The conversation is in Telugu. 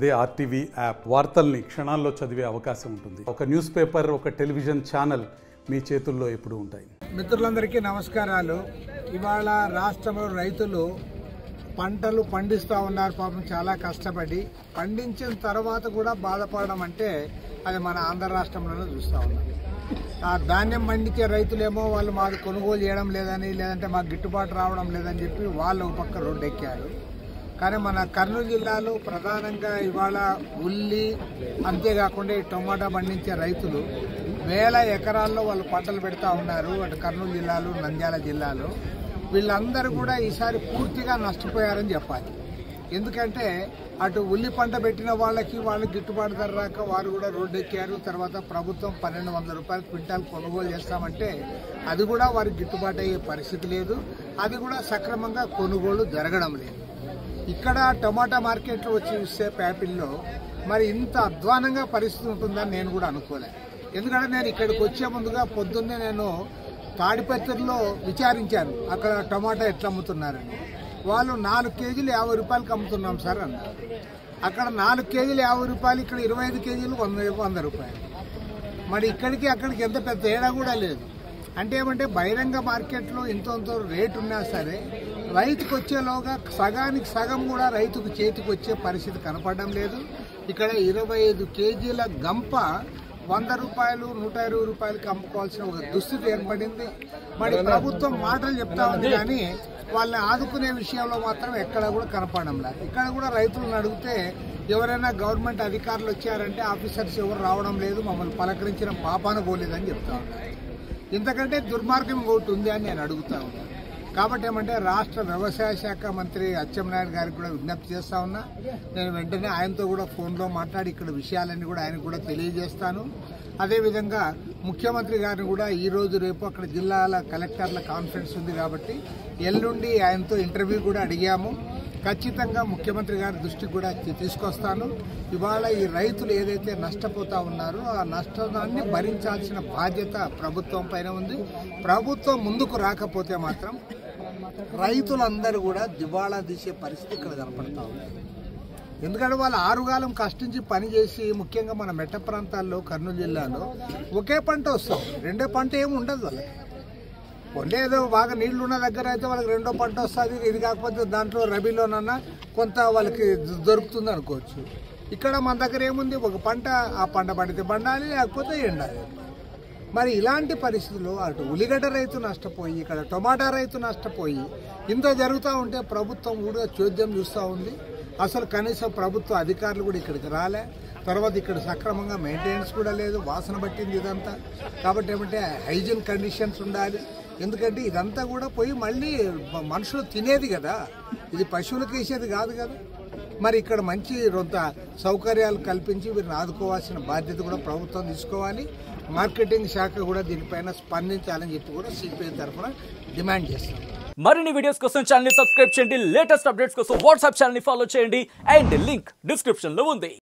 అదే ఆర్టీవీ యాప్ వార్తల్ని క్షణాల్లో చదివే అవకాశం ఉంటుంది. ఒక న్యూస్ పేపర్, ఒక టెలివిజన్ ఛానల్ మీ చేతుల్లో ఎప్పుడూ ఉంటాయి. మిత్రులందరికీ నమస్కారాలు. ఇవాళ రాష్ట్రంలో రైతులు పంటలు పండిస్తూ ఉన్నారు. పాపం చాలా కష్టపడి పండించిన తర్వాత కూడా బాధపడడం అంటే అది మన ఆంధ్ర రాష్ట్రంలోనే చూస్తూ ఉన్నాం. ఆ ధాన్యం పండించే రైతులేమో వాళ్ళు మాకు కొనుగోలు చేయడం లేదని, లేదంటే మాకు గిట్టుబాటు రావడం లేదని చెప్పి వాళ్ళు ఒక పక్క రోడ్డు ఎక్కారు. కానీ మన కర్నూలు జిల్లాలో ప్రధానంగా ఇవాళ ఉల్లి, అంతేకాకుండా టొమాటో పండించే రైతులు వేల ఎకరాల్లో వాళ్ళు పంటలు పెడతా ఉన్నారు. అటు కర్నూలు జిల్లాలో, నంద్యాల జిల్లాలో వీళ్ళందరూ కూడా ఈసారి పూర్తిగా నష్టపోయారని చెప్పాలి. ఎందుకంటే అటు ఉల్లి పంట పెట్టిన వాళ్ళకి గిట్టుబాటు ధర రాక వారు కూడా రోడ్డు ఎక్కారు. తర్వాత ప్రభుత్వం 1200 రూపాయలు క్వింటాల్ కొనుగోలు చేస్తామంటే అది కూడా వారికి గిట్టుబాటు అయ్యే పరిస్థితి లేదు. అది కూడా సక్రమంగా కొనుగోలు జరగడం లేదు. ఇక్కడ టమాటా మార్కెట్లో వచ్చి చూస్తే ప్యాపిల్లో మరి ఇంత అధ్వానంగా పరిస్థితి ఉంటుందని నేను కూడా అనుకోలే. ఎందుకంటే నేను ఇక్కడికి వచ్చే ముందుగా పొద్దున్నే నేను తాడిపత్రిలో విచారించాను అక్కడ టమాటా ఎట్లా అమ్ముతున్నారని. వాళ్ళు 4 కేజీలు 50 రూపాయలకి అమ్ముతున్నాం సార్ అన్నారు. అక్కడ 4 కేజీలు 50 రూపాయలు, ఇక్కడ 25 కేజీలు 100 రూపాయలు. మరి ఇక్కడికి అక్కడికి ఎంత పెద్ద తేడా కూడా లేదు. అంటే ఏమంటే బహిరంగ మార్కెట్లో ఇంత రేటు ఉన్నా సరే రైతుకు వచ్చేలోగా సగానికి సగం కూడా రైతుకు చేతికి వచ్చే పరిస్థితి కనపడడం లేదు. ఇక్కడ 25 కేజీల గంప 100 రూపాయలు 120 రూపాయలకి అమ్ముకోవాల్సిన ఒక దుస్థితి ఏర్పడింది. మరి ప్రభుత్వం మాటలు చెప్తా ఉంది కానీ వాళ్ళని ఆదుకునే విషయంలో మాత్రం ఎక్కడ కూడా కనపడడం లేదు. ఇక్కడ కూడా రైతులను అడిగితే ఎవరైనా గవర్నమెంట్ అధికారులు వచ్చారంటే ఆఫీసర్స్ ఎవరు రావడం లేదు, మమ్మల్ని పలకరించిన పాపాన పోలేదని చెప్తా ఉన్నారు. ఇంతకంటే దుర్మార్గం ఒకటి ఉంది అని నేను అడుగుతా ఉన్నాను. కాబట్టి ఏమంటే రాష్ట్ర వ్యవసాయ శాఖ మంత్రి అచ్చెన్నాయుడు గారికి కూడా విజ్ఞప్తి చేస్తా ఉన్నా. నేను వెంటనే ఆయనతో కూడా ఫోన్లో మాట్లాడి ఇక్కడ విషయాలన్నీ కూడా ఆయనకు కూడా తెలియజేస్తాను. అదేవిధంగా ముఖ్యమంత్రి గారిని కూడా ఈరోజు రేపు అక్కడ జిల్లాల కలెక్టర్ల కాన్ఫరెన్స్ ఉంది కాబట్టి ఎల్లుండి ఆయనతో ఇంటర్వ్యూ కూడా అడిగాము. ఖచ్చితంగా ముఖ్యమంత్రి గారి దృష్టికి కూడా తీసుకొస్తాను. ఇవాళ ఈ రైతులు ఏదైతే నష్టపోతా ఉన్నారో ఆ నష్టాన్ని భరించాల్సిన బాధ్యత ప్రభుత్వం పైన ఉంది. ప్రభుత్వం ముందుకు రాకపోతే మాత్రం రైతులందరూ కూడా దివాళా తీసే పరిస్థితి ఇక్కడ కనపడతా ఉంది. ఎందుకంటే వాళ్ళు ఆరుగాలం కష్టించి పనిచేసి, ముఖ్యంగా మన మెట్ట ప్రాంతాల్లో కర్నూలు జిల్లాలో ఒకే పంట వస్తుంది, రెండో పంట ఏమి ఉండదు వాళ్ళకి. ఏదో బాగా నీళ్లు ఉన్న దగ్గర అయితే వాళ్ళకి రెండో పంట వస్తుంది. ఇది కాకపోతే దాంట్లో రబీలోనన్నా కొంత వాళ్ళకి దొరుకుతుంది అనుకోవచ్చు. ఇక్కడ మన దగ్గర ఏముంది, ఒక పంట, ఆ పంట పండితే పండాలి, లేకపోతే ఎండాలి. మరి ఇలాంటి పరిస్థితుల్లో అటు ఉల్లిగడ్డ రైతు నష్టపోయి, ఇక్కడ టొమాటా రైతు నష్టపోయి ఇంత జరుగుతూ ఉంటే ప్రభుత్వం కూడా చోద్యం చూస్తూ ఉంది. అసలు కనీసం ప్రభుత్వ అధికారులు కూడా ఇక్కడికి రాలే. తర్వాత ఇక్కడ సక్రమంగా మెయింటెనెన్స్ కూడా లేదు, వాసన పట్టింది ఇదంతా. కాబట్టి ఏమంటే హైజీన్ కండిషన్స్ ఉండాలి. ఎందుకంటే ఇదంతా కూడా పోయి మళ్ళీ మనుషులు తినేది కదా, ఇది పశువులకు వేసేది కాదు కదా. మరి ఇక్కడ మంచి కొంత సౌకర్యాలు కల్పించి వీరిని ఆదుకోవాల్సిన బాధ్యత కూడా ప్రభుత్వం తీసుకోవాలి. మార్కెటింగ్ శాఖ కూడా దీనిపైన స్పందించాలని చెప్పి కూడా సిపిఐ తరఫున డిమాండ్ చేస్తాం. మరిన్ని వీడియోస్ కోసం ఛానల్ ని సబ్స్క్రైబ్ చేయండి. లేటెస్ట్ అప్డేట్స్ కోసం వాట్సాప్ ఛానల్ ని ఫాలో చేయండి. అండ్ లింక్ డిస్క్రిప్షన్ లో ఉంది.